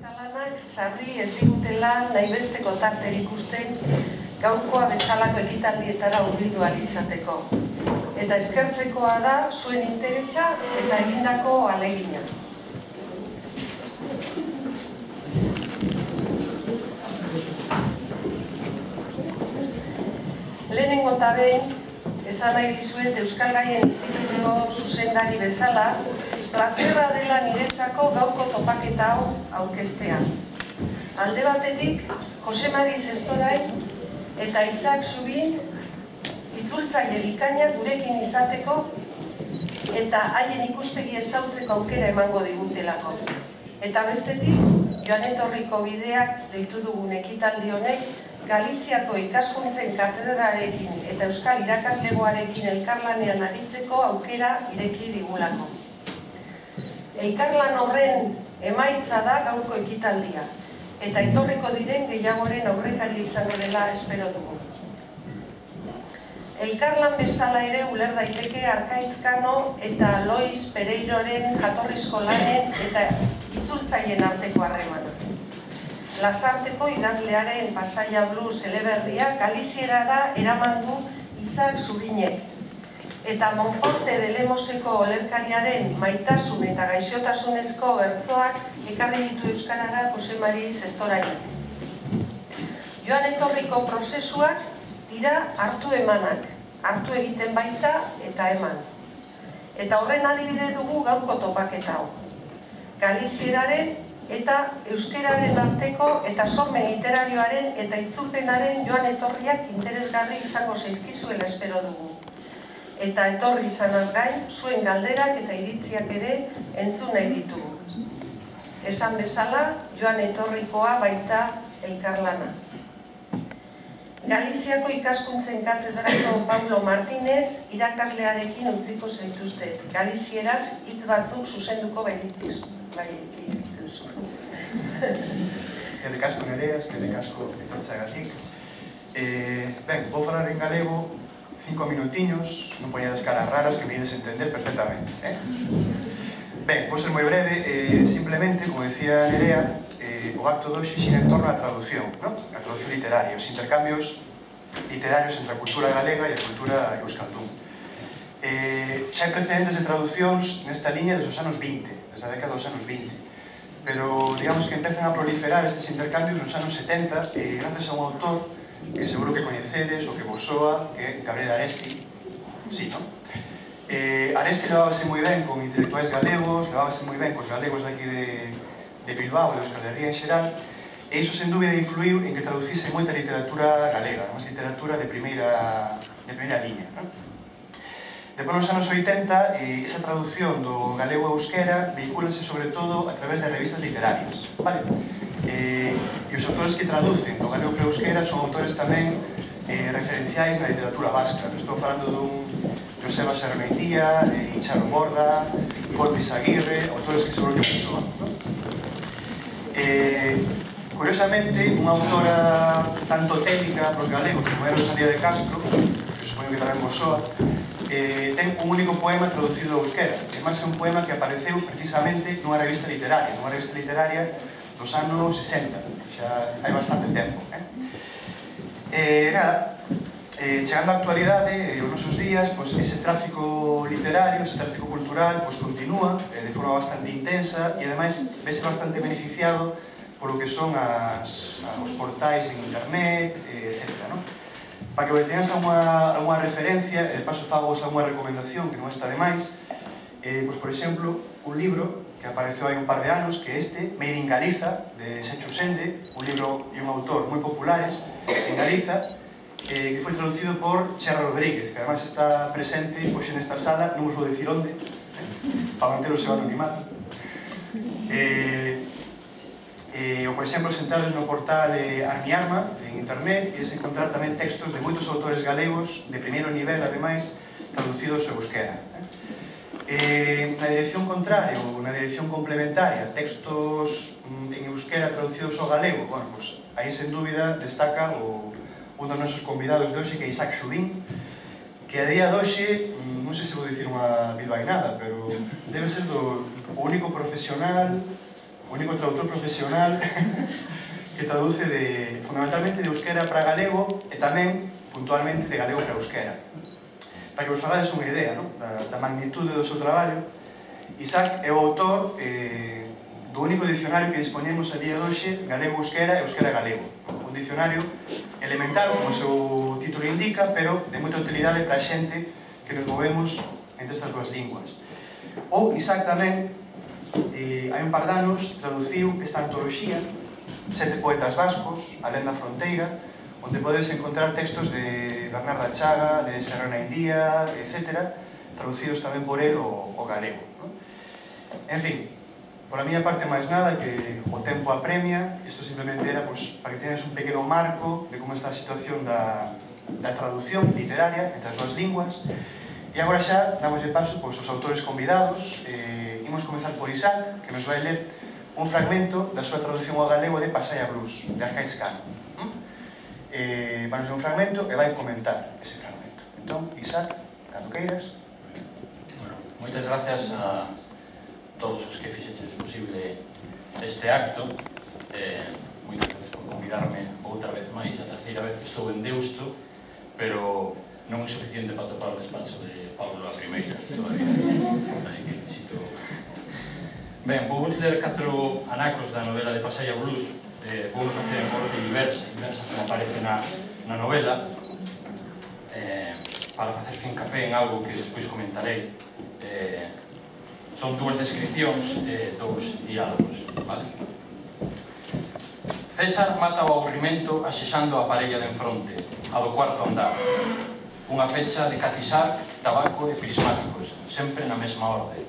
Katalanak sarri ez digutela nahi besteko tarterik ikusten gaurkoa bezalako ekitaldietara hurbildu ahal izateko. Eta eskertzekoa da zuen interesa eta egindako ahalegina. Lehenengo eta behin, esan nahi dizuet Euskal Gaien Institutuko zuzendari bezala, plazerra dela niretzako gaurko topaketa hau aurkeztea. Alde batetik, Jose Mari Zestorain eta Isaac Zubin itzultzaile bikainak gurekin izateko eta haien ikuspegi ezautzeko aukera emango digutelako. Eta bestetik, joan etorriko bideak deitu dugun ekitaldi honek Galiziako ikaskuntzen katedrarekin eta Euskal irakaslegoarekin elkarlanean aritzeko aukera ireki digulako. Elkarlan horren emaitza da gaurko ekitaldia, eta etorriko diren gehiagoren aurrekaria izango dela espero dugu. Elkarlan bezala ere uler daiteke Arkaitz Kano eta Lois Pereiroren jatorrizko lanen eta itzultzaileen arteko harremana. Lasarteko idazlearen Pasaia Blues eleberria Galizierara eraman du Isaac Zubinek, eta Monforte de Lemoseko olerkariaren Maitasun eta gaixotasunezko bertsoak ekarri ditu euskarara Jose Mari Zestorainak. Joan etorriko prozesuak dira hartu emanak, hartu egiten baita eta eman. Eta horren adibide dugu gaurko topaketa hau. Galizieraren eta euskeraren arteko eta sormen literarioaren eta itzulpenaren joan etorriak interesgarri izango zaizkizuela espero dugu. Eta etorri izanaz gain, zuen galderak eta iritziak ere entzun nahi ditugu. Esan bezala, joan etorrikoa baita elkarlana. Galiziako ikaskuntzen katedrako Paulo Martínez irakaslearekin utziko zaituztet. Galizieraz hitz batzuk zuzenduko baitituz. Eskerrik asko Nerea, eskerrik asko etortzeagatik. Ben, vou falar en galego 5 minutiños, non poñedas caras raras que me ides entender perfectamente. Ben, vou ser moi breve, simplemente, como decía Nerea, o acto de hoxe xira en torno á traducción, a traducción literaria, os intercambios literarios entre a cultura galega e a cultura euskaldún. Xa hai precedentes de traduccións nesta liña desde os anos 20, desde a década dos anos 20, pero digamos que empezan a proliferar estes intercambios nos anos 70 gracias a un autor que seguro que coñecedes, o que vos soa, que é Gabriel Aresti. Sí, non? Aresti levábase moi ben con intelectuais galegos, levábase moi ben cos galegos daqui de Bilbao e de Euskal Herria en xeral, e iso sen dúbida influiu en que traducise moita literatura galega, máis literatura de primeira liña. Depois nos anos 80, esa traducción do galego a euskera vehicúlase sobre todo a través de revistas literarias. E os autores que traducen do galego para euskera son autores tamén referenciais na literatura vasca. Estou falando dun Joseba Sermeitía, Incharo Borda, Corpis Aguirre, autores que seguro que se soan. Curiosamente, unha autora tanto técnica para os galegos como era Rosalía de Castro, que supoño que tamén vos soa, ten un único poema traducido ao euskera. É máis un poema que apareceu precisamente nunha revista literaria dos anos 60, xa hai bastante tempo. Chegando á actualidade, os nosos días, ese tráfico literario, ese tráfico cultural, continúa de forma bastante intensa e, ademais, vese bastante beneficiado polo que son os portais en internet, etc. Para que vos teñas alguna referencia, e de paso fago alguna recomendación que non está de máis, por exemplo, un libro que apareceu hai un par de anos, que é este, Made in Galiza, de Secho Sende, un libro e un autor moi populares en Galiza, que foi traducido por Cherra Rodríguez, que ademais está presente hoxe nesta sala, non vos vou dicir onde, para manter o seu anonimato. Ou, por exemplo, sentados no portal Armiarma, en internet, e se encontrar tamén textos de moitos autores galegos de primeiro nivel, ademais, traducidos ao euskera. Na dirección contraria, ou na dirección complementaria, textos en euskera traducidos ao galego, aí, sen dúbida, destaca un dos nosos convidados de hoxe, que é Isaac Zubin, que a día de hoxe, non sei se vou dicir unha bilbainada, pero debe ser o único profesional o único traductor profesional que traduce fundamentalmente de euskera para galego e tamén, puntualmente, de galego para euskera. Para que vos fagades unha idea da magnitude do seu traballo, Isaac é o autor do único dicionario que dispoñemos a día de hoxe galego-euskera e euskera-galego. Un dicionario elemental, como o seu título indica, pero de moita utilidade para a xente que nos movemos entre estas duas linguas. Ou Isaac tamén, hai un par de anos, traduciu esta antoloxía, 7 poetas vascos, Alén da fronteira, onde podes encontrar textos de Bernarda Chaga, de Serrana Indía, etc., traducidos tamén por el o galego. En fin, por a miña parte máis nada, que o tempo apremia, isto simplemente era para que tenes un pequeno marco de como está a situación da traducción literaria entre as duas linguas. E agora xa damos de paso aos autores convidados. Imos comenzar por Isaac, que nos vai ler un fragmento da súa traducción ao galego de Pasaia Blues, de Arcaiz Cano. Vai nos ler un fragmento e vai comentar ese fragmento. Entón, Isaac, cando queiras. Bueno, moitas gracias a todos os que fixeches posible este acto. Moitas gracias por convidarme outra vez máis, a terceira vez que estou en Deusto, pero non é suficiente para topar o despacho de Pablo a primeira todavía, así que necesito... Ben, vou vos ler 4 anacos da novela de Pasaia Blues. Vou facer en orde inversa como aparece na novela, para facer fincapé en algo que despois comentarei. Son 2 descripcións e 2 diálogos, vale? César mata o aburrimento axexando a parella de enfronte, a do cuarto andar. Unha fecha de catizar, tabaco e prismáticos, sempre na mesma orde.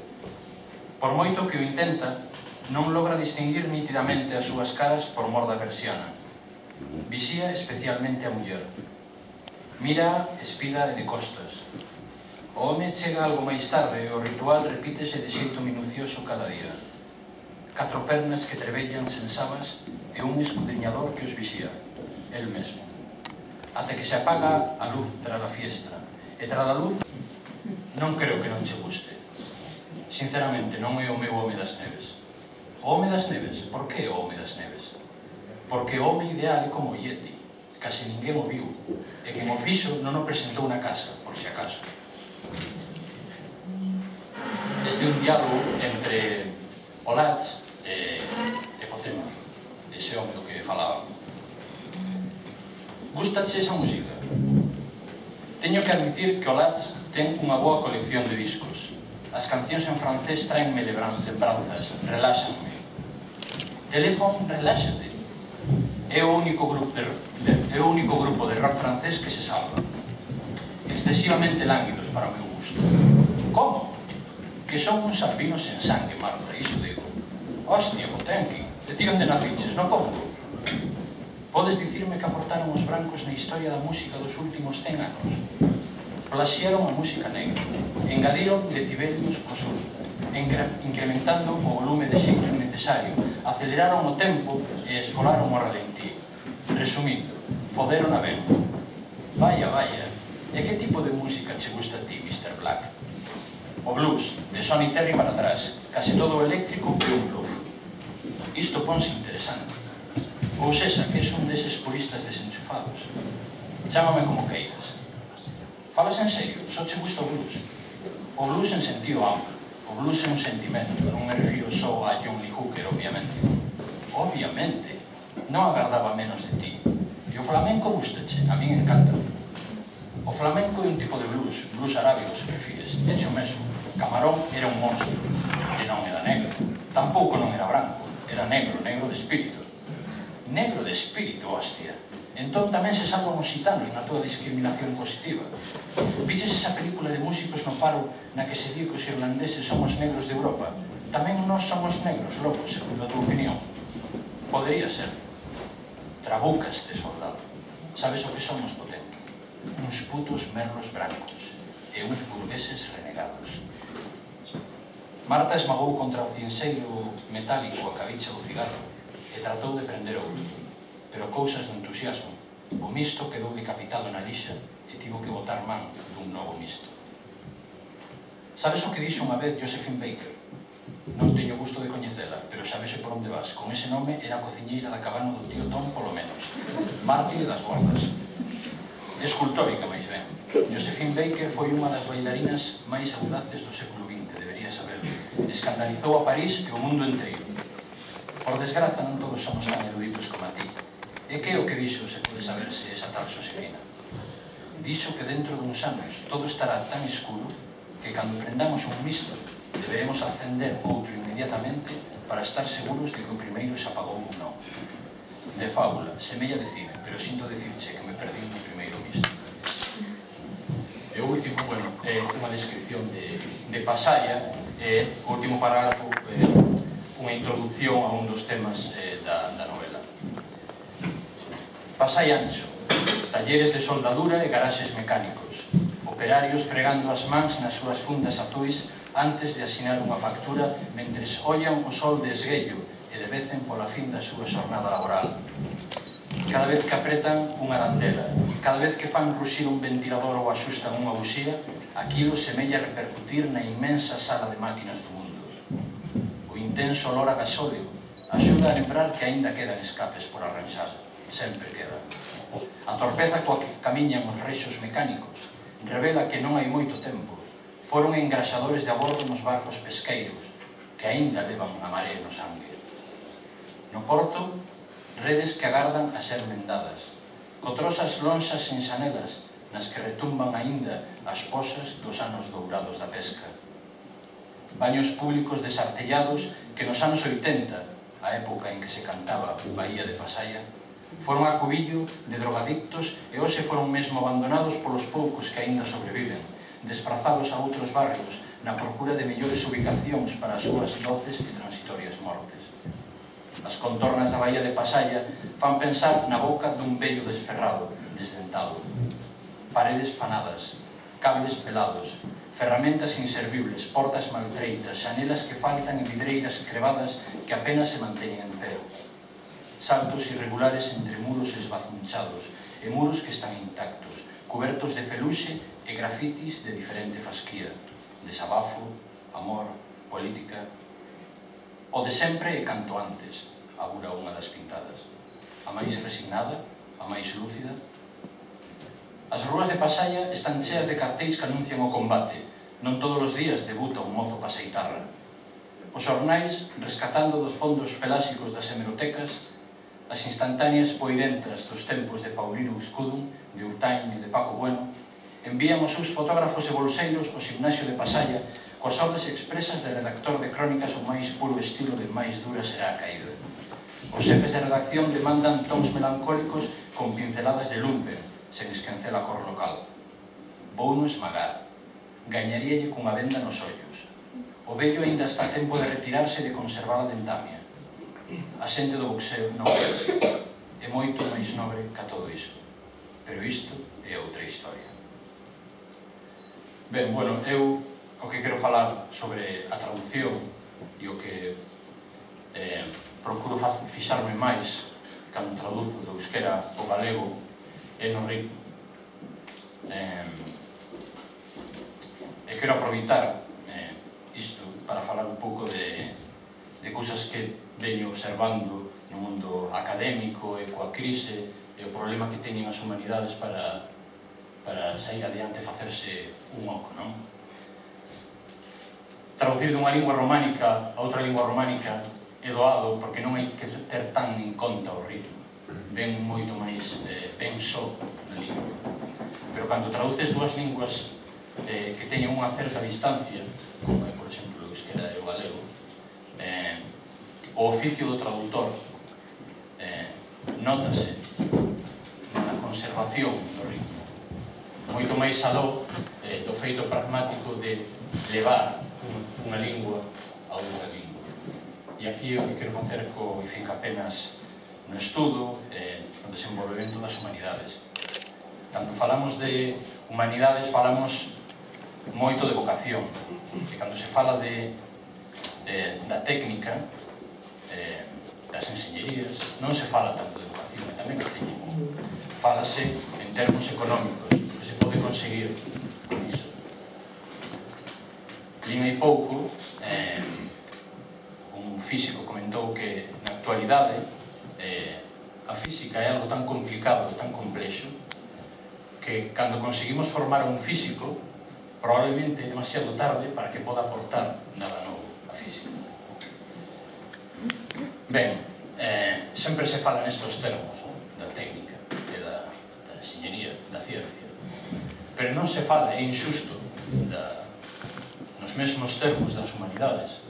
Por moito que o intenta, non logra distinguir nitidamente as súas caras por mor da persiana. Vixía especialmente a muller. Mira, espida e de costas. O home chega algo máis tarde e o ritual repítese de xeito minucioso cada día. 4 pernas que trebellan sen sabas e un escudriñador que os vixía, el mesmo. Ate que se apaga a luz tras a fiestra. E tras a luz, non creo que non che guste. Sinceramente, non é o meu home das neves. O home das neves? Por que o home das neves? Porque o home ideal é como o Yeti. Case ninguén o viu. E quen o fixo non o presentou na casa, por si acaso. Este é un diálogo entre Olatz e Potema, ese home do que falaba. Gústache esa música? Teño que admitir que Olatz ten unha boa colección de discos. As cancións en francés traenme lembranzas, reláxanme. Telefon, reláxate. É o único grupo de rock francés que se salva. Excesivamente lánguidos para o meu gusto. Como? Que son uns albinos en sangue, Marta, iso digo. Hostia, Potemkin, de ti onde naciches, no Congo? Podes dicirme que aportaron os brancos na historia da música dos últimos 100 anos? Plaxiaron a música negra, engadiron decibelios co sur, incrementando o volume de xeito necesario, aceleraron o tempo e esfolaron o ralentí. Resumindo, foderon a ben. Vaya, vaya, e que tipo de música che gusta a ti, Mr. Black? O blues, de Sonny Terry para atrás, case todo eléctrico e un bluff. Isto ponse interesante. Ou sexa, que es un deses puristas desenchufados. Chámame como queiras. Falas en serio? Só che gusta o blues? O blues en sentido amplo. O blues é un sentimento. Non me refiro só a John Lee Hooker, obviamente. Obviamente. Non agardaba menos de ti. E o flamenco gustache? A min encanta. O flamenco é un tipo de blues. Blues arábigo, se prefires. De hecho, mesmo. Camarón era un monstro. E non era negro. Tampouco non era branco. Era negro, negro de espírito. Negro de espírito, hostia. Entón tamén se salvan os xitanos na túa discriminación positiva. Viches esa película de músicos no paro na que se di que os irlandeses somos negros de Europa? Tamén nós somos negros, logo, segundo a túa opinión. Podería ser. Trabucas de soldado. Sabes o que somos, Potemkin? Uns putos merlos brancos e uns burgueses renegados. Marta esmagou contra o cinseiro metálico a cabicha do cigarro e tratou de prender outro. Pero cousas do entusiasmo, o misto quedou decapitado na lixa e tivo que botar man dun novo misto. Sabes o que dixo unha vez Josephine Baker? Non teño gusto de coñecela, pero sabese por onde vas. Con ese nome era a cociñeira da cabana do tío Tom, polo menos. Mártire das gordas. Escultórica, máis ben. Josephine Baker foi unha das bailarinas máis audaces do século XX, debería saberlo. Escandalizou a París e o mundo inteiro. Por desgraza, non todos somos tan eruditos como a ti. E que é o que dixo se pode saberse esa tal Josefina? Dixo que dentro duns anos todo estará tan escuro que cando prendamos un misto deberemos acender outro inmediatamente para estar seguros de que o primeiro se apagou ou non. De fábula, semella de cine, pero sinto dicirche que me perdí no primeiro misto. E o último, bueno, é unha descripción de Pasaya, e o último parágrafo unha introducción a un dos temas da novela. Pasai ancho, talleres de soldadura e garaxes mecánicos, operarios fregando as mans nas súas fundas azuis antes de asinar unha factura mentres ollan o sol de esguello e debecen pola fin da súa xornada laboral. Cada vez que apretan unha arandela, cada vez que fan ruxir un ventilador ou axustan unha buxía, aquilo semella repercutir na inmensa sala de máquinas do mundo. O intenso olor a gasóleo axuda a lembrar que aínda quedan escapes por arranxar. Sempre quedan. A torpeza coa que camiñan os reixos mecánicos revela que non hai moito tempo foron engraxadores de a bordo nos barcos pesqueiros que aínda levan a maré no sangue. No porto, redes que agardan a ser mendadas, cotrosas lonxas sen xanelas nas que retumban aínda as posas dos anos dourados da pesca. Baños públicos desartellados que nos anos 80, a época en que se cantaba Bahía de Pasaya, foron acubillo de drogadictos e hoxe foron mesmo abandonados polos poucos que aínda sobreviven, desprazados a outros barrios na procura de mellores ubicacións para as súas doces e transitorias mortes. As contornas da Bahía de Pasaya fan pensar na boca dun vello desferrado, desdentado. Paredes fanadas, cables pelados, ferramentas inservibles, portas maltreitas, xanelas que faltan e vidreiras crebadas que apenas se manteñen en pé. Saltos irregulares entre muros esbazunchados e muros que están intactos, cubertos de feluxe e grafitis de diferente fasquía, desabafo, amor, política. O de sempre e canto antes, augura unha das pintadas. A máis resignada, a máis lúcida. As rúas de Pasaya están cheas de cartéis que anuncian o combate. Non todos os días debuta un mozo paseitarra. Os xornais, rescatando dos fondos peláxicos das hemerotecas, as instantáneas poirentas dos tempos de Paulino Escudum, de Urtain e de Paco Bueno, envían os seus fotógrafos e bolseiros ao gimnasio de Pasaya coas ordes expresas de redactor de crónicas o máis puro estilo de máis dura será a caída. Os xefes de redacción demandan tons melancólicos con pinceladas de lumpen, sen esquecer a cor local. Vouno esmagar. Gañaríalle cunha venda nos ollos. O vello aínda está a tempo de retirarse e de conservar a dentamia. A xente do boxeo non é así. É moito máis nobre que a todo isto. Pero isto é outra historia. Ben, bueno, eu o que quero falar sobre a traducción e o que procuro fixarme máis cando traduzo do euskera ao galego é no ritmo. E quero aproveitar isto para falar un pouco de cousas que veño observando no mundo académico e coa crise e o problema que teñen as humanidades para sair adiante e facerse un oco, non? Traducir dunha lingua románica a outra lingua románica é doado porque non hai que ter tan en conta o ritmo. Ven moito máis ben só na lingua. Pero cando traduces dúas linguas que teñen unha certa distancia, como é, por exemplo, o euskera e o galego, o oficio do traductor nótase na conservación do ritmo. Moito máis aló do feito pragmático de levar unha lingua a outra lingua. E aquí o que quero facer co finca apenas no estudo e no desenvolvemento das humanidades. Cando falamos de humanidades, falamos moito de vocación. E cando se fala da técnica, das enxeñerías, non se fala tanto de vocación, e tamén que teñen. Fálase en termos económicos, que se pode conseguir con iso. Lin hai pouco físico comentou que na actualidade a física é algo tan complicado e tan complexo que cando conseguimos formar un físico probablemente é demasiado tarde para que poda aportar nada novo a física. Ben, sempre se fala nestos termos da técnica e da enxeñería, da ciencia, pero non se fala, é injusto, nos mesmos termos das humanidades.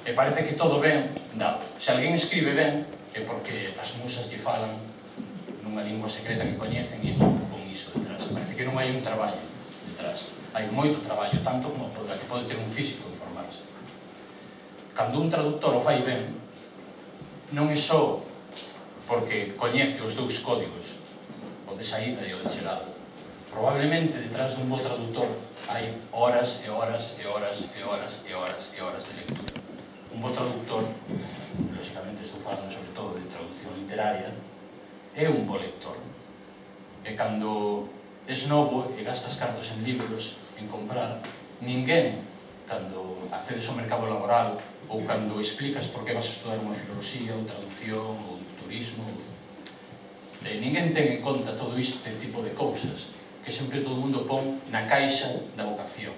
E parece que todo ben dado. Se alguén escribe ben é porque as musas lle falan nunha lingua secreta que coñecen e non con iso detrás. Parece que non hai un traballo detrás. Hai moito traballo, tanto como que pode ter un físico en formarse. Cando un traductor o fai ben, non é só porque coñece os dous códigos, o de saída e o de chegada. Probablemente detrás dun bo traductor hai horas e horas e horas e horas e horas e horas de lectura. Un bo traductor, lógicamente estou falando sobre todo de traducción literaria, é un bo lector. E cando es novo e gastas cartos en libros, en comprar, ninguén, cando accedes ao mercado laboral ou cando explicas por que vas a estudar unha filoloxía ou traducción ou turismo, ninguén ten en conta todo este tipo de cousas que sempre todo o mundo pon na caixa da vocación.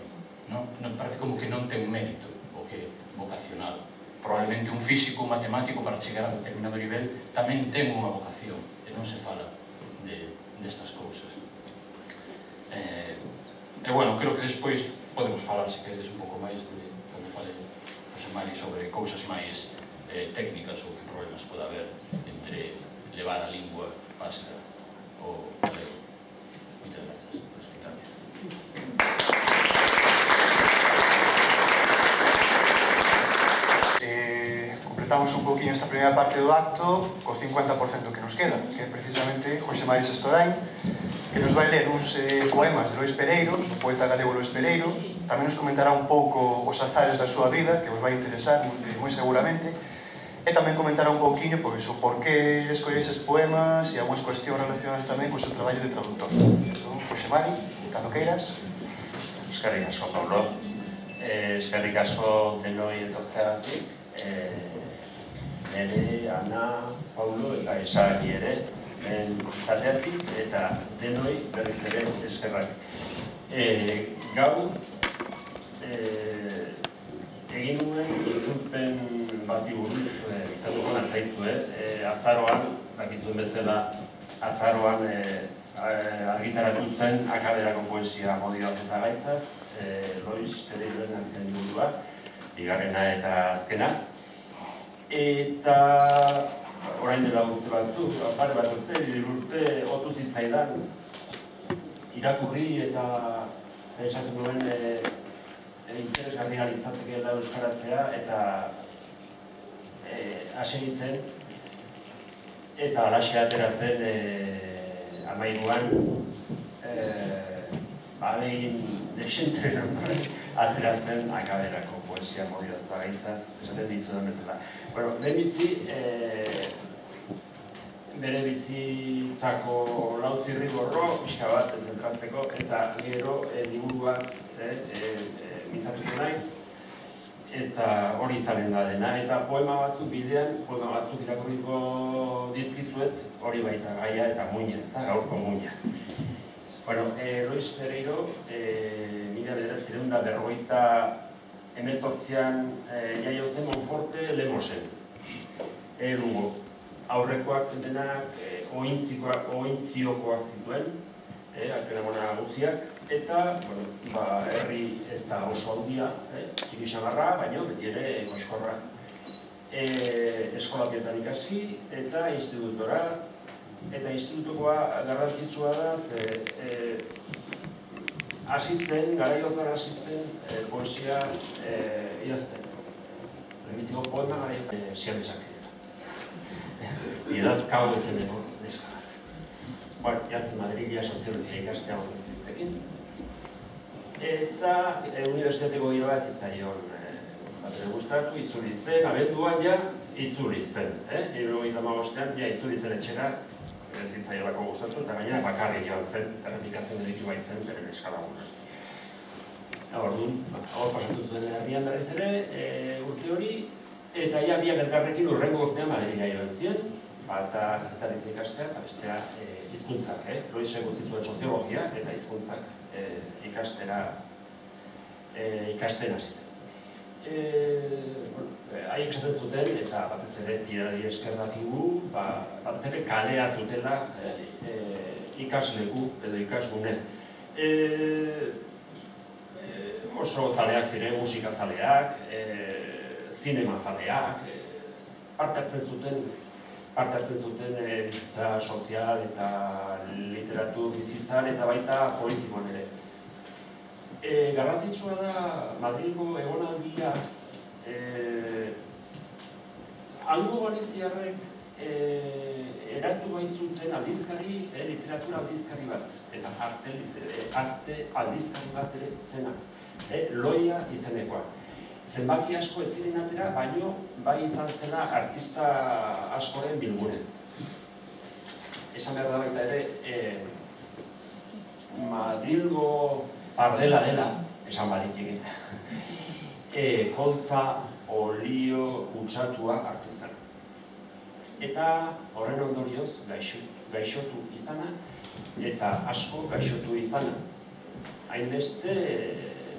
Parece como que non ten mérito o que vocacional. Probablemente un físico, un matemático, para chegar a determinado nivel, tamén ten unha vocación, e non se fala destas cousas. E, bueno, creo que despois podemos falar, se queredes, un pouco máis de onde fale José Mari sobre cousas máis técnicas ou que problemas pode haber entre levar a lingua vasca ou galego. Moitas grazas por explicarme. Completamos un poquinho esta primeira parte do acto co 50% que nos queda, que é precisamente José Mari Sestorain, que nos vai ler uns poemas de Lois Pereiro, o poeta galego Lois Pereiro. Tamén nos comentará un pouco os azares da súa vida, que vos vai interesar moi seguramente, e tamén comentará un pouquinho o porqué escolleis estes poemas e algunhas cuestións relacionadas tamén co seu traballo de traductor. José Mari, cando queiras. Eskerrik asko, Paulo. Eskerrik asko denoi etortzeagatik. Nere, Ana, Paulo eta Esari ere izateatik eta denoi berriz ere eskerrak. Gau egin nuen itzulpen bati buruz itzatuko natzaizue. Azaroan, dakizuen bezala, azaroan argitaratu zen akaberako poesia modioaz eta gaitzaz, Lois Pereiroren azken burua, bigarrena eta azkena. Eta orain dela urte batzuk, pare bat urte, otu zitzaidan irakurri eta esatu nuen interesgarria litzatekeela euskaratzea eta aseritzen eta alaxe atera zen amairuan alegin desentrenan atera zen akaberako poesia modioaz eta gaitzaz, esaten dizudan bezala. Bueno, bere bizitzako lau zirriborro, pixka bat zentratzeko, eta gero liburuaz mintzatuko naiz, eta hori izanen da dena. Eta poema batzuk bidean, poema batzuk irakurriko dizkizuet, hori baita gaia eta muina, ez da, gaurko muina. Bueno, Lois Pereiro, 1948an jaio zen Monforte Lemosen. Lugo, aurrekoak denak ointziokoak zituen, alperamona guziak, eta, herri ez da oso handia, txiki xamarra, baina beti ere koskorra. Eskolapietan ikasi eta institutora, eta institutukoa garrantzitsua da, hasi zen, garaiotan hasi zen poesia idazten. Lehenbiziko poema garaiotan siamesak ziren. Piedad kau ezeneko neska bat. Bueno, jartzen Madrilia soziologia ikastea gozazkirtekin. Eta unibertsitateko giroa zitzaion batere gustatu, itzuli zen, abenduan ja, itzuli zen. 75ean, ja, itzuli zen etxera, zitzaiolako gustatu, eta gainera bakarri joan zen, errepikatzen ditu baitzen, beren eskalaguna. Orduan, hor pasatu zuen herrian berriz ere, urte hori, Eta ia biak elkarrekin urrengo urtean Madrila joan ziren, bata kazetaritza ikastea eta bestea hizkuntzak, Loisek utzi zuen soziologia eta hizkuntzak ikasten hasi zen. Haiek esaten zuten, eta batez ere tirari esker dakigu, batez ere kalea zutela ikasleku edo ikasgune. Oso zaleak ziren, musika zaleak, zinema zaleak, parte hartzen zuten bizitza sozial eta literatur bizitzan eta baita politikoan ere. Garrantzitsua da Madrilgo egonaldia hango galiziarrek eratu baitzuten aldizkari, literatura aldizkari bat, eta arte aldizkari bat ere zena, Loia izenekoa. Zenbaki asko ez ziren atera, baino bai izan zela artista askoren bilgune. Esan behar da baita ere, Madrilgo ardela dela, esan baritik. Koltza, olio, kutsatua hartu izan. Eta horren ondorioz gaixotu izana, eta asko gaixotu izana. Hainbeste,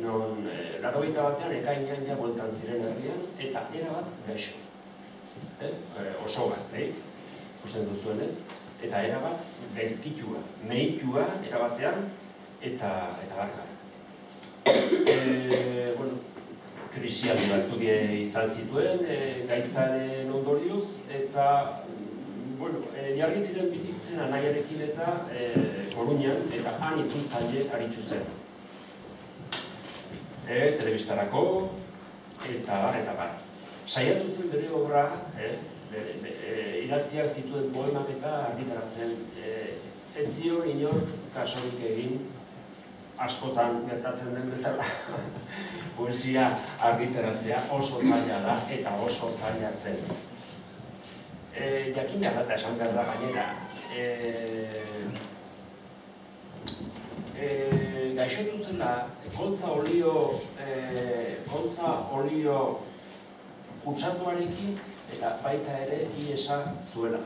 non 80 batean ekainean ja bueltan ziren herrian, eta erabat gaixo. Oso gazteik, ikusten duzuenez, eta erabat gaizkitua, mehitua erabatean, eta barkara. Krisialdi batzuk izan zituen, gaitzaren ondorioz, eta jarri ziren bizitzen anaiarekin eta Koruñan, eta han itzultzaile aritu zen. Telebistarako, eta bar. Saiatu zen bere obra, idatziak zituen poemak eta argitaratzen. Ez zion inor kasurik egin, askotan gertatzen den bezala, poesia argitaratzea oso zaila da eta oso zaila zen. Jakin behar eta esan behar da gainera, gaixotu zela koltza olio kutsatuarekin eta baita ere iesa zuela.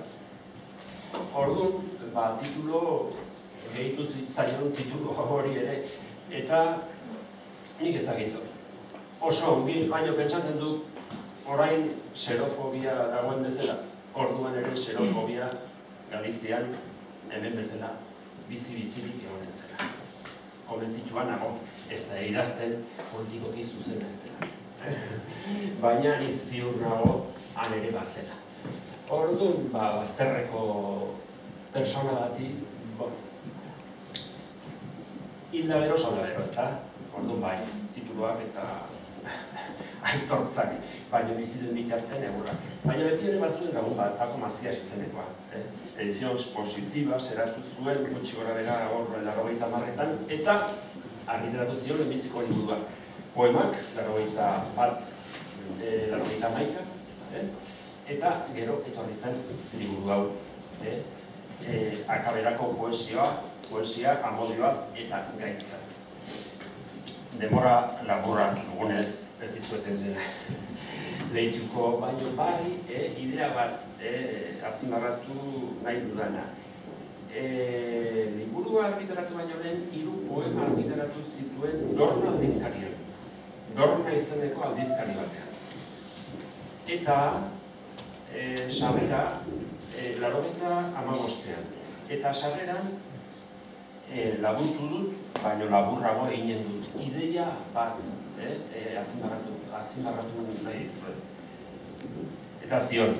Orduan, titulo gehitu zitzaion titulu hori ere, eta nik ez dakit. Oso ongi, baino pentsatzen dut, orain xerofobia dagoen bezala, orduan ere xerofobia Galizian hemen bezala bizi-bizirik egonen zela. Konbentzituan nago, ez da idazten politikoki zuzena ez dela. Baina ni ziur nago han ere bazela. Orduan, bazterreko persona bati, hilda bero, salda bero, ez da? Orduan bai, tituluak eta aitortzak, baina bizitzen bitarten egurrak. Baina beti ere bazuen dago bat, Paco Macias izenekoa. Edizion positiba, zeratu zuen, gutxi gora bera hor 80etan, eta argitaratu zion lehenbiziko liburuak. Poemak, 81, eta gero etorri zen liburu hau. Akaberako poesia amodioaz eta gaitzaz. Demora laburra dugunez, ez dizueten lehituko, baino bai, idea bat azpimarratu nahi dudana. Liburua argitaratu baino lehen, 3 poema argitaratu zituen Dorna aldizkarian. Dorna izeneko aldizkari batean. Eta sarrera 85ean. Eta sarreran laburtu dut, baino laburrago eginen dut. Ideia bat azpimarratu nahi dizuet. Eta zion,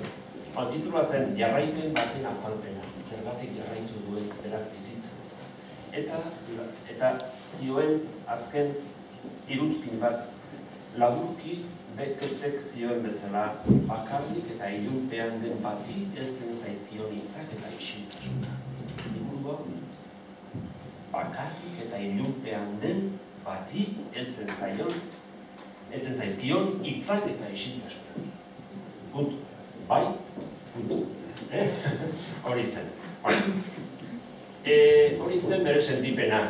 titulua zen jarraipen baten azalpena, zergatik jarraitu duen berak bizitzen. Eta zioen azken iruzkin bat, laburki Beketek zioen bezala, bakarrik eta ilunpean den bati heltzen zaizkion hitzak eta isiltasuna. Liburua, bakarrik eta ilunpean den bati heltzen zaizkion hitzak eta isiltasuna. Puntu. Bai? Puntu. Hori zen. Hori zen bere sentipena.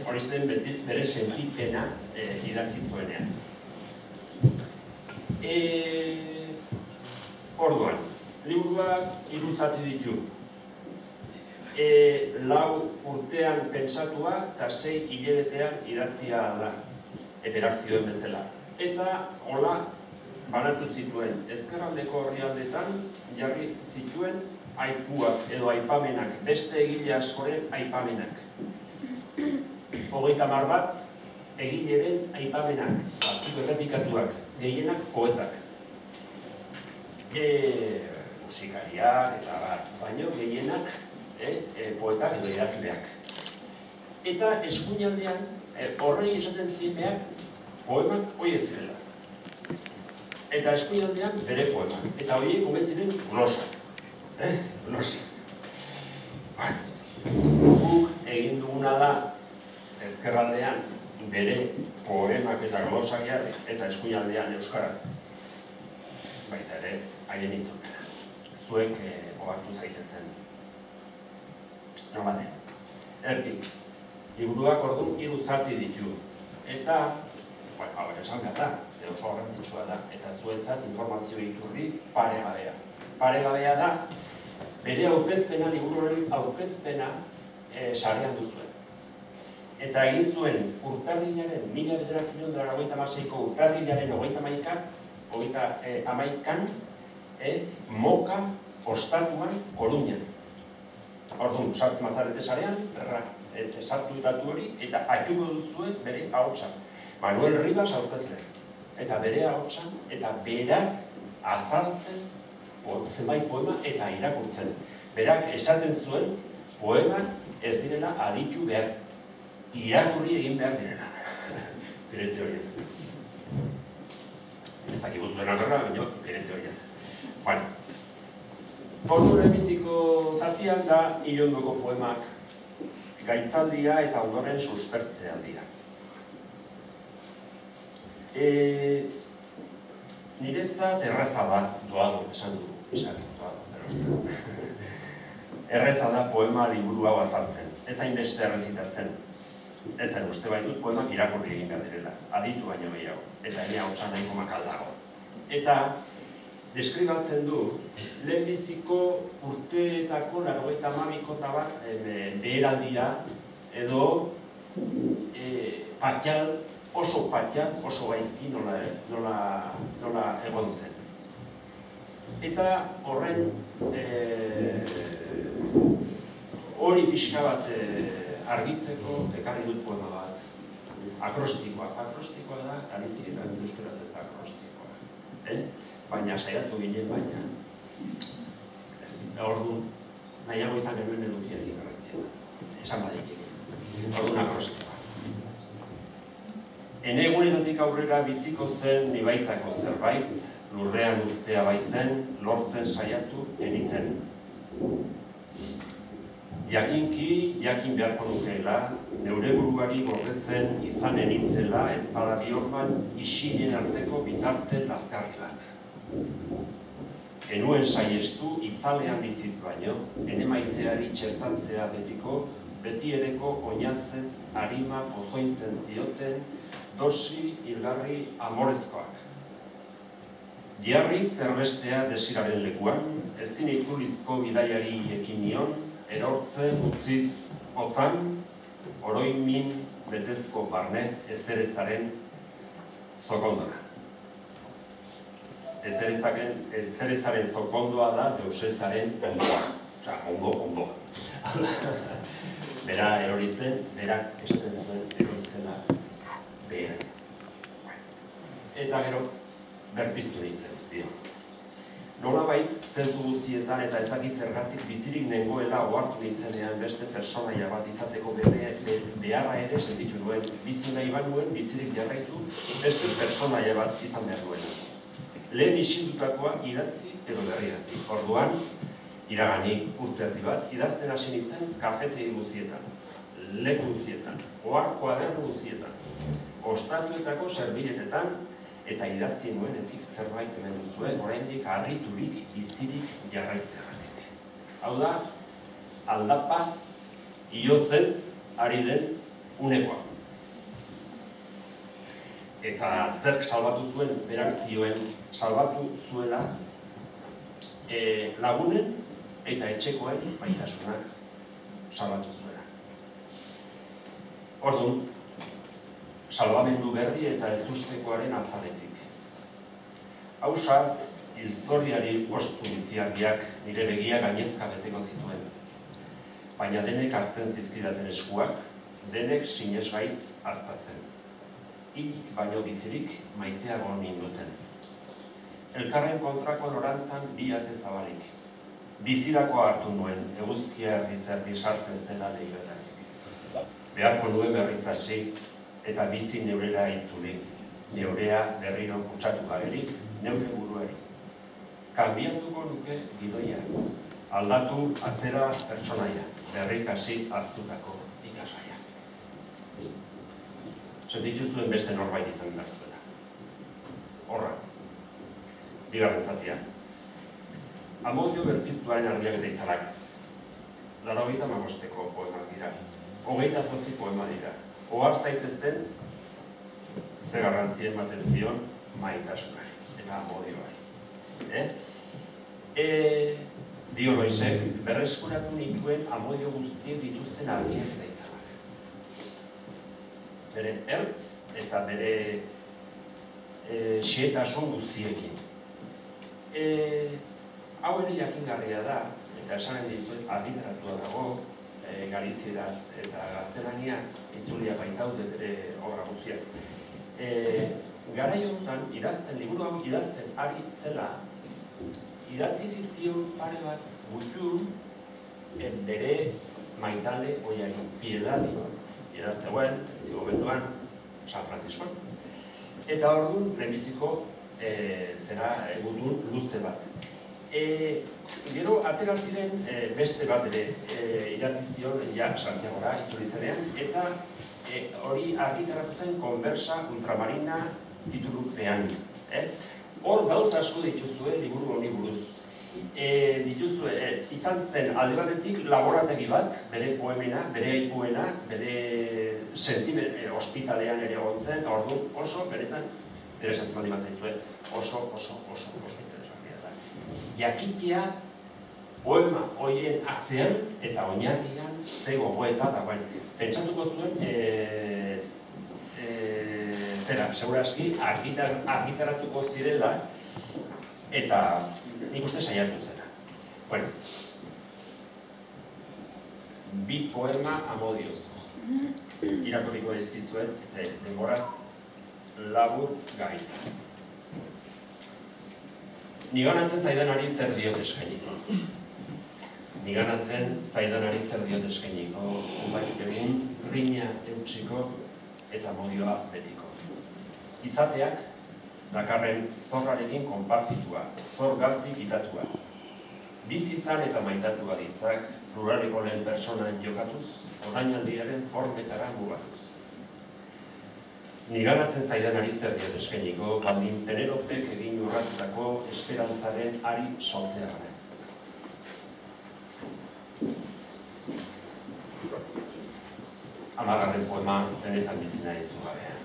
Hori zen bere sentipena idatzi zuenean. Orduan, liburuak 3 zati ditu. 4 urtean pentsatua eta 6 hilabetean idatzia da, berak zioen bezala. Eta hola banatu zituen, ezkerraldeko orrialdetan jarri zituen aipuak edo aipamenak, beste egile askoren aipamenak. 30 bat egileren aipamenak, batzuk errepikatuak, gehienak poetak. Musikariak eta baino gehienak poetak edo idazleak. Eta eskuinaldean horrei esaten zimeak poemak horiek zirela. Eta eskuinaldean bere poemak. Eta horiek homet ziren glosak. Glosak. Guk egin duguna da ezkerraldean bere poemak eta glosak jarri eta eskuinaldean euskaraz. Baita ere, haien itzulpena. Zuek ohartu zaitezen. Normalen. Erdik, liburuak orduan 3 zati ditu. Eta, hau esan behar da, oso garrantzitsua da, eta zuentzat informazio iturri paregabea. Paregabea da, bere aurkezpena, liburuaren aurkezpena sarean duzuen. Eta egin zuen urtarrilaren, 1996ko urtarrilaren 31an, Moka ostatuan Koruñan. Orduan, sartzen mazarete sarean, sartu datu hori, eta atxuko duzuen bere ahotsa. Manuel Rivas aurkezle. Eta bere ahotsa, eta berak azaltzen zenbait poema eta irakurtzen. Berak esaten zuen poema ez direla aditu behar. Irakurri egin behar direla. Bere teoria ez. Ez dakik zuen akorra, baina bere teoria ez. Bueno. Ordu lehenbiziko zatian da Ilondoko poemak gaitzaldia eta ondoren suspertzea dira. Niretzat erraza da, doado, esan dugu, doado, erraza da poema liburu hau azaltzen, ez hainbeste errezitatzen. Ez zen uste baitut poemak irakurri egin behar direla, aditu baino gehiago, eta ene hau txan nahiko makaldago. Eta deskribatzen du, lehenbiziko urteetako 92ko bat beheraldia edo patxal, oso patxal, oso gaizki nola egon zen. Eta horren hori pixka bat argitzeko ekarri dut poema bat. Akrostikoa. Akrostikoa da, aliziera, ez euskaraz ez da akrostikoa. Baina saiatu ginen, baina orduan nahiago izan genuen edukiari garrantzia. Esan badetik. Orduan akrostikoa. Ene egunetatik aurrera biziko zen nibaitako zerbait, lurrean uztea baizen, lortzen saiatu enitzen. Jakinki, jakin beharko nukeela, neure buruari gordetzen izanen itzela ez bada bihorban isilien arteko bitarte lazgarri bat. Enuen saiestu itzalean biziz baino, ene maiteari txertatzea betiko, beti ereko oinazez arima pozointzen zioten, dosi hilgarri amorezkoak. Diarri zerbestea desiraren lekuan, ezin itzulizko bidaiari ekin nion, erortzen utziz hotzan, oroimin betezko barne ezerezaren zokondora. Ezerezaren zokondoa da deusezaren ondoa. Osa, ondoa. Bera erori zen, berak esaten zuen erori zela behar. Eta gero, berpiztu nintzen, dio. Nolabait, zentzu guztietan eta ezaki zergatik bizirik nengoela ohartu nintzenean beste personaia bat izateko beharra ere sentitu nuen. Bizi nahi banuen, bizirik jarraitu beste personaia bat izan behar duena. Lehen isildutakoa idatzi edo berridatzi. Orduan, iraganik urterdi bat, idazten hasi nintzen kafetegi guztietan, leku guztietan, ohar kuadernu guztietan, ostatuetako serbiletetan, eta idatzi nuenetik zerbait hemen duzuen, oraindik harriturik, bizirik jarraitzeagatik. Hau da, aldapa iotzen ari den unekoa. Eta zerk salbatu zuen, berak zioen salbatu zuela lagunen eta etxekoen maitasunak salbatu zuela. Orduan, salbamendu berri eta ezustekoaren azaletik. Hausaz, hilzoriari ostu biziarriak nire begia gainezka beteko zituen. Baina denek hartzen zizkidaten eskuak, denek sinesgaitz aztatzen. Hilik baino bizirik maiteago ninduten. Elkarren kontrako norantzan bi ate zabalik. Bizirako hartu nuen, eguzkia erdi sartzen zela lehioetatik. Beharko nuen berriz hasi eta bizi neurera itzuli. Neurea berriro kutsatu gaberik, neure buruari. Kanbiatuko nuke gidoia. Aldatu atzera pertsonaia, berrikasi aztutako ikasaia. Sentitu zuen beste norbait izan behar zuela. Horra. Bigarren zatia. Amodio berpiztuaren ardiak eta itzalak. 85 poema dira. 28 poema dira. Ohar zaitezten, ze garrantzien ematen zion maitasunari eta amodioari. Dioloisek berreskuratu nituen amodio guztiek dituzten ardiak eta itzalak. Bere ertz eta bere xietasun guztiekin. Hau ere jakingarria da, eta esanen dizuez argitaratua dago, galizieraz eta gaztelaniaz, itzulia baitaude bere obra guztiak. Garai honetan, liburu hau idazten ari zela, idatzi zizkion pare bat gutxun bere maitale oiari, Piedadi, idaztegoen, zigobenduan, San Franciscoan. Eta orduan, lehenbiziko zera gutun luze bat. Gero, atera ziren beste bat ere idatzi zion Santiagora itzuli zenean, eta hori argitaratu zen Conversa Ultramarina titulupean. Hor gauz asko dituzue liburu honi buruz. Izan zen alde batetik laborategi bat, bere poemena, bere aipuena, bere ospitalean ere egon zen, orduan oso, beretan, interesatzen baldin bat zaizue, oso interesantia da. Jakitea poema horien atzean eta oinarrian ze gogoeta dagoen. Pentsatuko zuen, segurazki argitaratuko zirela eta nik uste saiatu zera. Bueno, bi poema amodiozko. Irakurriko dizkizuet, ze denboraz labur gaitza. Niganatzen zaidanari zer diot eskainiko. Niganatzen zaidanari zer diot eskainiko. Zenbait egun rina eutsiko eta modioa betiko. Izateak, dakarren zorrarekin konpartitua, zor gazi gitatua. Bizizan eta maitatua ditzak, pluraleko lehen personan jokatuz, orainaldiaren formetara mugatuz. Niganatzen zaidanari zer diot eskainiko, baldin Penelopek egin urratutako esperantzaren ari soltea ganez. Hamargarren poema, benetan bizi nahi zugabean.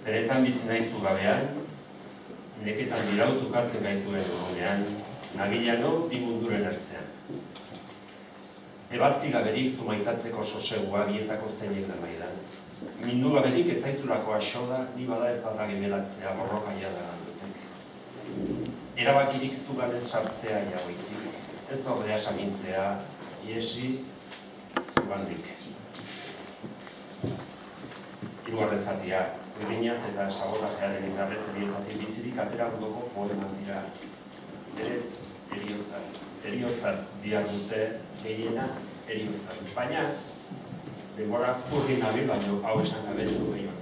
Benetan bizi nahi zugabean, neketan dirautukatzen gaituen urrunean, nagilano bi munduren ertzean. Ebatzi gaberik zumaitatzeko sosegua bietako zeinek da maidan. Mindu gaberik etzaizulako asoda, ni bada ez alda gemelatzea borrokaia da gandutek. Erabakirik zuganet sartzea jauitik, ez ordea samintzea, iesi zugandik. Hirugarren zatia, Urdinaz eta sabotajearen indarrez eriotzatik bizirik atera dudoko poeman dira. Berez, eriotzaz bihar dute gehiena eriotzaz. Baina, denboraz urdin nabil, baina hau esan gabe du gehiago.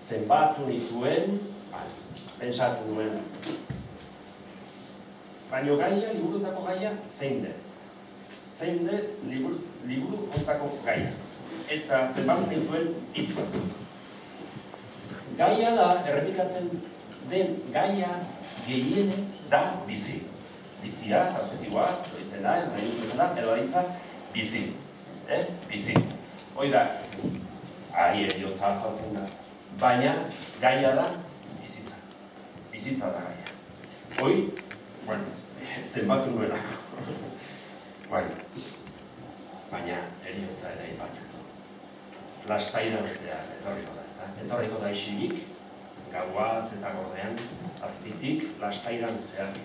Zenbatu nizuen, pentsatu nuen. Baina gaia, liburutako gaia, zein den. Zein den liburu ontako gaia. Eta zenbatu nituen hitz batzuk. Gaia da, errepikatzen den gaia gehienez da bizi. Bizia, adjektiboa, izena, edo aditza, bizi. Bizi. Hoi da, eriotza azaltzen da. Baina, gaia da bizitza. Bizitza da gaia. Hoi, bueno, zenbatu nuelako. Bueno, baina eriotza ere aipatzeko. Lastairan zehar etorriko da, ezta? Etorriko da isilik, gauaz eta gordean, azpitik lastairan zehar.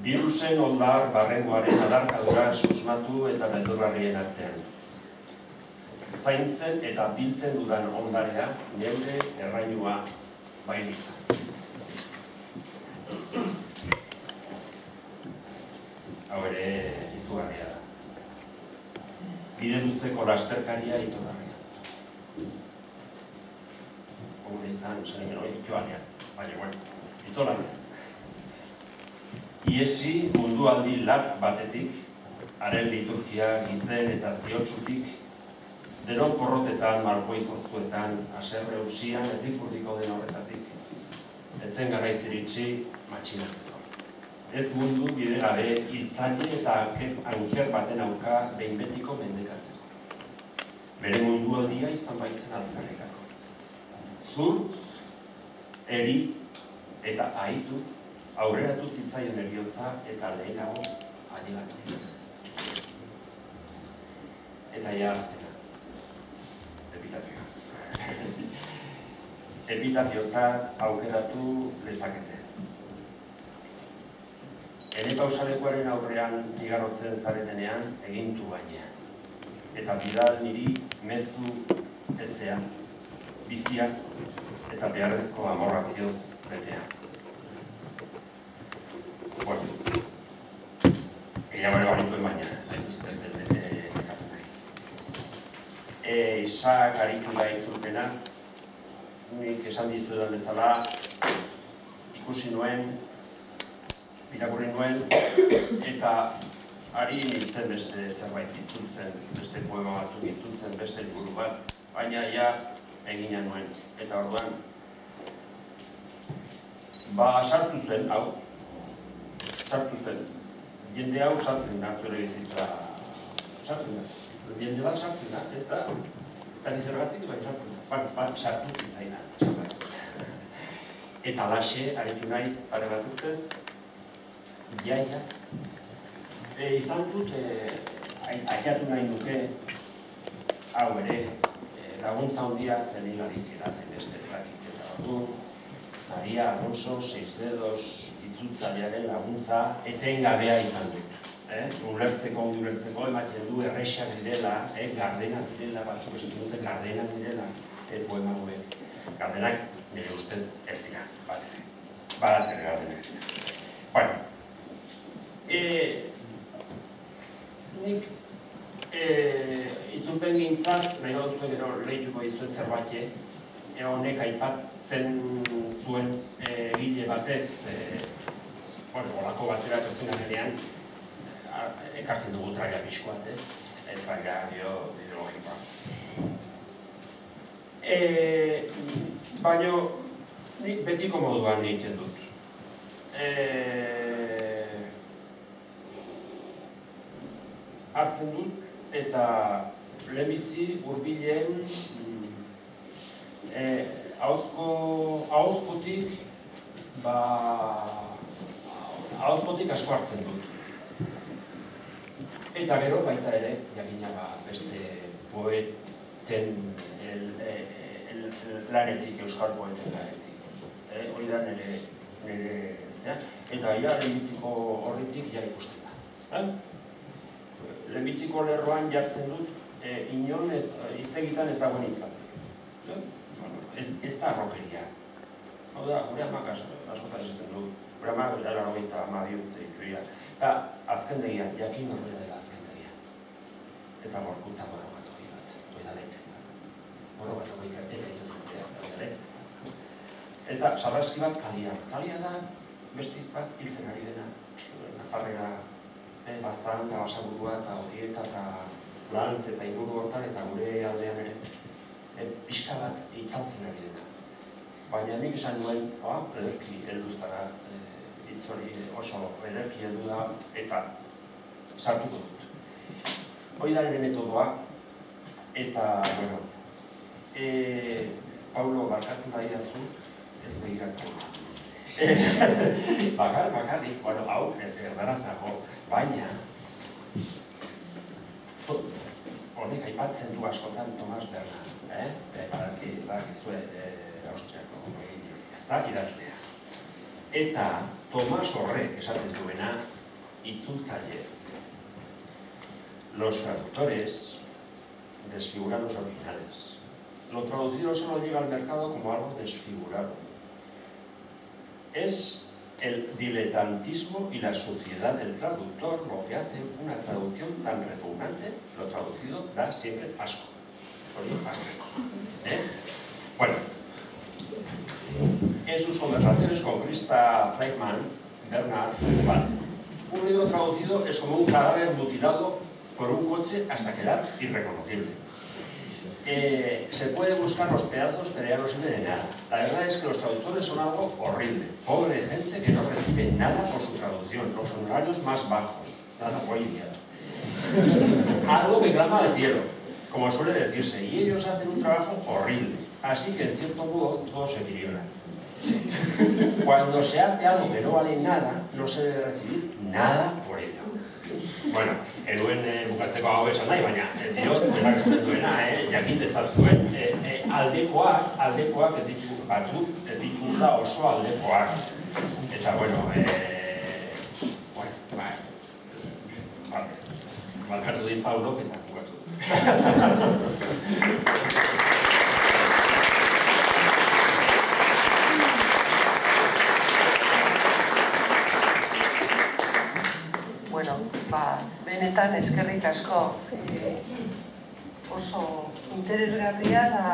Birusen oldar barrengoaren adarkadura susmatu eta beldurgarrien artean. Zaintzen eta biltzen dudan ondarea neure errainua bailitzen. Hau ere izugarria da. Bide luzeko lasterkaria itogarria. Hore izan, zain hori joanean, baina, bueno, itogarria. Iesi mundualdi latz batetik, haren liturgia, gizen eta ziotsutik, denon porrotetan, markoizoztuetan, aserre usian, erdipurdiko den horretatik, etzen garaiz iritsi matxinatzeko. Ez mundu bide gabe hiltzaile eta anker baten auka behin betiko mendekatzeko. Bere mundualdia izan baitzen alkarrekako. Zurtz, eri eta aitu aurreratu zitzaion eriotza eta lehenago ailegatu. Eta ja azkena. Epitafioa. Epitafiotzat aukeratu lezakete. Ene pausalekuaren aurrean igarrotzen zaretenean egintu baina. Eta bidal niri mezu ezean, biziak eta beharrezko amorrazioz betean. Bueno, gehiago ere barituen baina, zaituzten dekatu nahi. Isak aritu da itzulpenaz, nik esan dizuetan bezala, ikusi nuen, irakurri nuen, eta ari nintzen beste zerbait itzultzen, beste poema batzuk itzultzen, beste liburu bat, baina ja egina nuen. Eta orduan, sartu zen, hau, sartu zen, jende hau sartzen da, zure bizitza sartzen da. Jende bat sartzen da, ez da, eta nizergatik bai sartzen da, bat sartu zitzaina. Eta laxe, aritu naiz, pare bat urtez, jaia, izan dut, aitzatu nahi nuke, hau ere, laguntza handia zen hilabizira zen beste ez dakit. Eta ordu, Maria Alonso, 6 dedos, itzultzailearen laguntza etengabea izan dut. Ulertzeko ematen du errexak direla, gardenak direla, batzuk esan dute gardenak direla, poema hauek. Gardenak nire ustez ez dira, badatere gardenak ez dira. Bueno, nik itzulpen gintzaz, nahi dut gero lehituko izuen zerbait, honek aipatzen zuen egile batez, olako batera etortzen garenean, ekartzen dugu traia pixkoat, traia ideologikoa. Baina, nik betiko moduan egiten dut. Hartzen dut, eta lehenbizi hurbilen ahozkotik asko hartzen dut. Eta gero baita ere, jakina beste poeten lanetik, euskal poeten lanetik. Hori da nire zean. Eta lehenbiziko horretik ja ikusten da. Lehenbiziko lerroan jartzen dut, inon iztegitan ez dagoen izan. Ez da arrokeria. Hau da, gure amak askotan esaten du. Gure amak dara hogeita amabi urte ikuria. Eta azkendegian, jakin horrela dela azkendegian. Eta gorkutza gora bat hori bat. Hori da lehentzez da. Gora bat hori lehentzez da. Eta sarraski bat kalian. Kalia da, beste izbat, hiltzen ari dena. Nafarrera, Baztan eta Basaburua eta Otieta eta Lantz eta inguru hortan eta gure aldean ere pixka bat itzaltzen ari dena. Baina nik esan nuen, ederki heldu zara, hitz hori oso ederki heldu da eta sartuko dut. Hori da nire metodoa eta, bueno, Paulo barkatzen da idazu, ez begiratu. Bakarrik, bueno, hau, erdaraz dago, baina honek aipatzen du askotan Tomas Bernard, badakizue Austriako ezta idazlea. Eta Tomas horrek esaten duena itzultzailez. Los traductores desfiguran los originales. Lo traducido solo llega al mercado como algo desfigurado. Es el diletantismo y la suciedad del traductor lo que hace una traducción tan repugnante. Lo traducido da siempre asco. Bueno, en sus conversaciones con Christa Feynman, Bernard, un libro traducido es como un cadáver mutilado por un coche hasta quedar irreconocible. Se puede buscar los pedazos, pero ya no sirve de nada. La verdad es que los traductores son algo horrible. Pobre gente que no recibe nada por su traducción, los honorarios más bajos. Nada poesía. Algo que clama al cielo, como suele decirse, y ellos hacen un trabajo horrible. Así que, en cierto modo, todo se equilibra. Cuando se hace algo que no vale nada, no se debe recibir nada por ello. Bueno, eruen bukatzeko hau esan nahi, baina diot, berak esaten duena, jakin dezazuen, aldekoak ez ditu batzuk, ez ditugula oso aldekoak. Eta, bueno, barkatu dit Paulok eta bukatu. Bueno, benetan eskerrik asko oso interesgarria da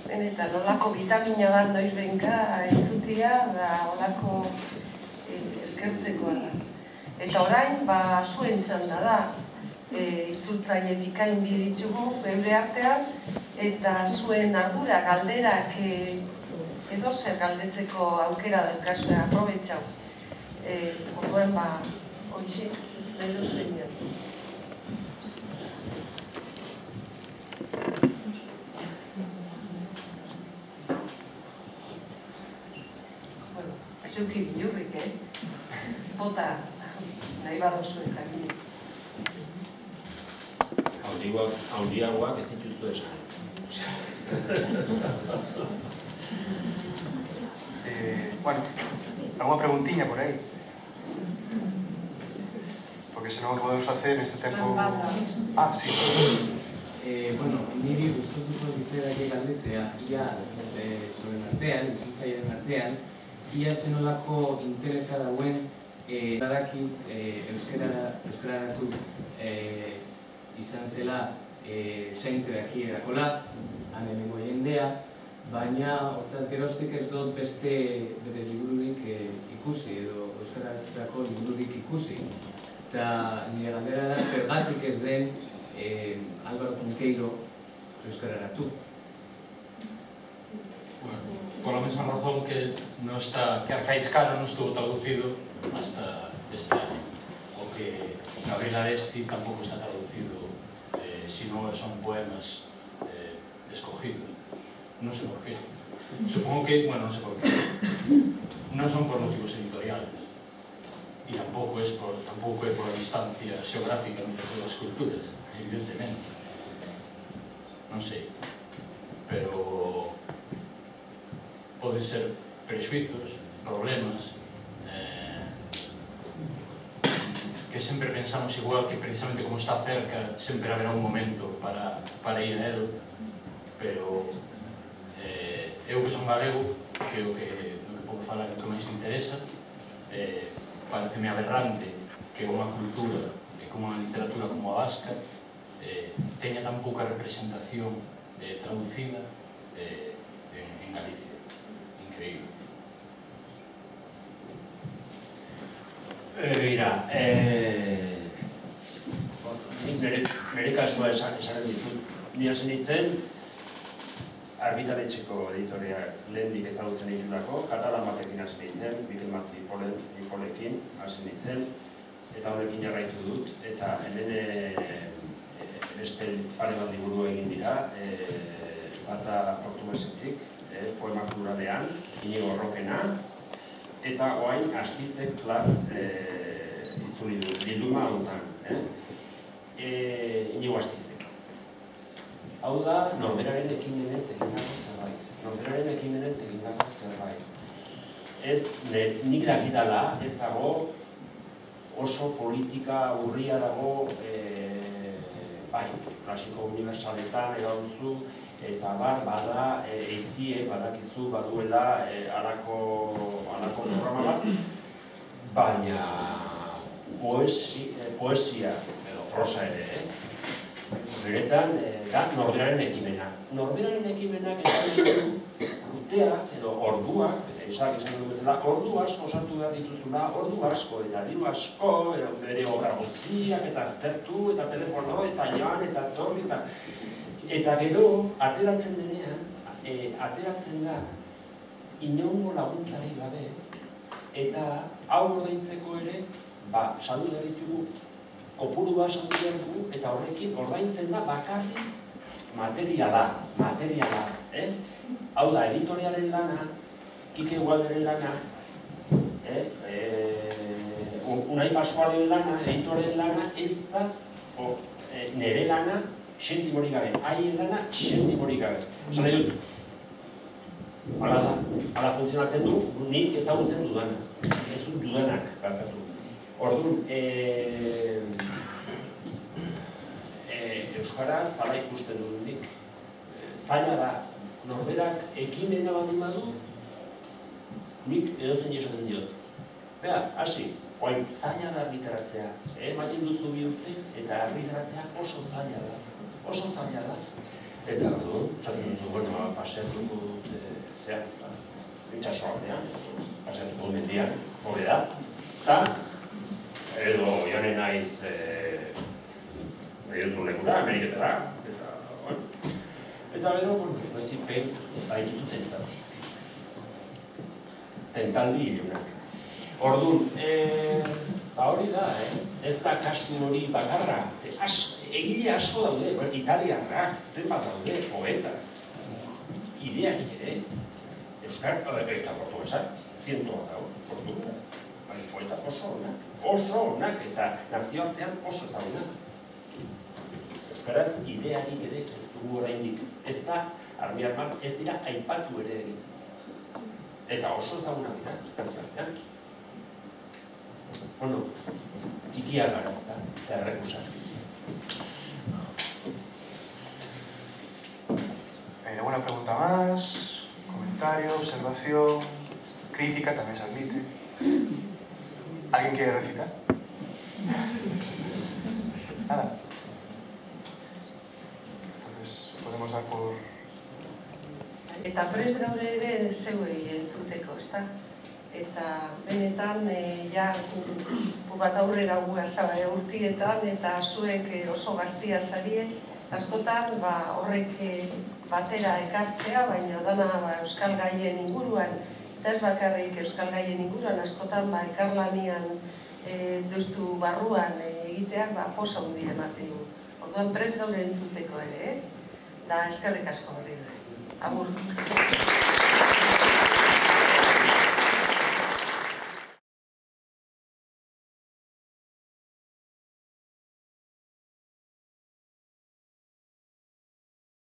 benetan olako vitamina bat noiz behinka entzutia da olako eskertzekoa da. Eta orain, zuen txanda da, itzultzaile bikain bi ditugu geure artean, eta zuen ardura galderak edo zer galdetzeko aukera daukazue aprobetxauz. Orduan, hoxe, nahi duzuen nian. Bueno, zeuki bilurrik, bota nahi badozuen jakin. Handiagoak ez dituzu esan. Bueno, alguna preguntiña por aí? Porque se non o podemos facer neste tempo... Ah, sí. Bueno, niri gustatuko ditzaidake galdetzea, ia zuen artean, itzultzaileen artean, ia zenolako interesa dauen badakit euskararatu izan zela zaintreaki erakola, han hemengo jendea, baina hortaz geroztik ez dut beste bere libururik ikusi, edo euskaratutako libururik ikusi. Eta nire galdera da zergatik ez den Álvaro Cunqueiro euskararatu. Bueno, por la misma razón que Arcaiz Cano no estuvo traducido hasta este año, o que Gabriel Aresti tampoco está traducido, si no son poemas escogidos. No sé por qué. Supongo que, bueno, no sé por qué. No son por motivos editoriales. Y tampoco es por la distancia geográfica entre todas las culturas, evidentemente. No sé. Pero poden ser prexuizos, problemas, que sempre pensamos igual, que precisamente como está cerca, sempre haberá un momento para ir a él, pero eu que son galego, que é o que podo falar, o que máis me interesa, pareceme aberrante que unha cultura e como unha literatura como a vasca teña tan pouca representación traducida en Galicia. Increíble. Begira, nire kasua esan ditut. Ni hasi nintzen, Argitaletxeko editoreak lehendik ezagutzen ditulako, katalan batekin hasi nintzen, Mikel Martí Hipolekin hasi nintzen, eta honekin jarraitu dut, eta hemen beste pare bat liburu egin dira, bata portuguesetik, poema pluralean, Inigo Roquena, eta oain Astizek itzuli du, bilduma honetan. Inigo Astizek. Hau da, norberaren ekimenez egindako zerbait. Norberaren ekimenez egindako zerbait. Ez, nik dakidala, ez dago oso politika urria dago bai, klasiko universaletan egaduzu, eta bada eizie, badakizu, baduela alako programa bat, baina poesia, edo prosa ere, beretan da norberaren ekimena. Norberaren ekimenak esan urtea edo orduak, esan dugu bezala, ordu asko sartu behar dituzula, ordu asko eta diru asko, bere obra guztiak eta aztertu, eta telefono, eta joan, eta torri, eta gero, ateratzen denean, ateratzen da inongo laguntzari gabe, eta hau ordaintzeko ere, saldu behar ditugu, kopuru bat saldu behar dugu, eta horrekin ordaintzen da bakarrik materiala. Hau da, editorialen lana, Kike Gualderen lana, Unai Pascualen lana, editoren lana, ez da nire lana sentimorik gabe, haien lana sentimorik gabe. Zara dut, hala funtzionatzen du, nik ezagutzen dudana, ez dut dudanak, barkatu. Orduan, euskaraz, hala ikusten dut nik, zaila da, norberak ekimena baldin badu, nik edozein esaten diot. Bea, hasi, oain zaila da argitaratzea, ematen duzu 2 urte, eta argitaratzea oso zaila da. Oso zaila da. Eta orduan, esaten duzu, bueno, paseatuko dut, zehar ez da, itxasoartean, paseatuko dut mendian, hori da. Eta, edo joanen naiz, edo lekura, Ameriketara, eta, bueno. Eta edo, bueno, noizik behin, dizu tentazio. Tentaldi ilunak. Orduan, hori da, ez da kasu hori bakarra, egile asko daude, italiarrak, zenbat daude, poeta, ideak ere, euskar, eta portuguesak, 100 dago, portuguesak, poeta oso onak, eta nazioartean oso ezagunak. Euskaraz idearik ere ez dugu oraindik, ez da, armiarmak ez dira aipatu ere egin. Eta oso ezagunak dira, nazioartean. Bueno, txikia gara ez da, eta errekusak. ¿Alguna pregunta más? ¿Comentario? ¿Observación? ¿Crítica? También se admite. ¿Alguien quiere recitar? Nada. Entonces, podemos dar por... Eta prest gaur ere zeuei entzuteko, ezta? Eta benetan, ja, bat aurrera guazaba urtietan, eta zuek oso gaztia zarie, askotan horrek batera ekartzea, baina dana euskal gaien inguruan, eta ez bakarrik euskal gaien inguruan, askotan elkarlanian duztu barruan egiteak posa hundi ematen du. Orduan prest gaur entzuteko ere, da eskerrik asko hori. Agur.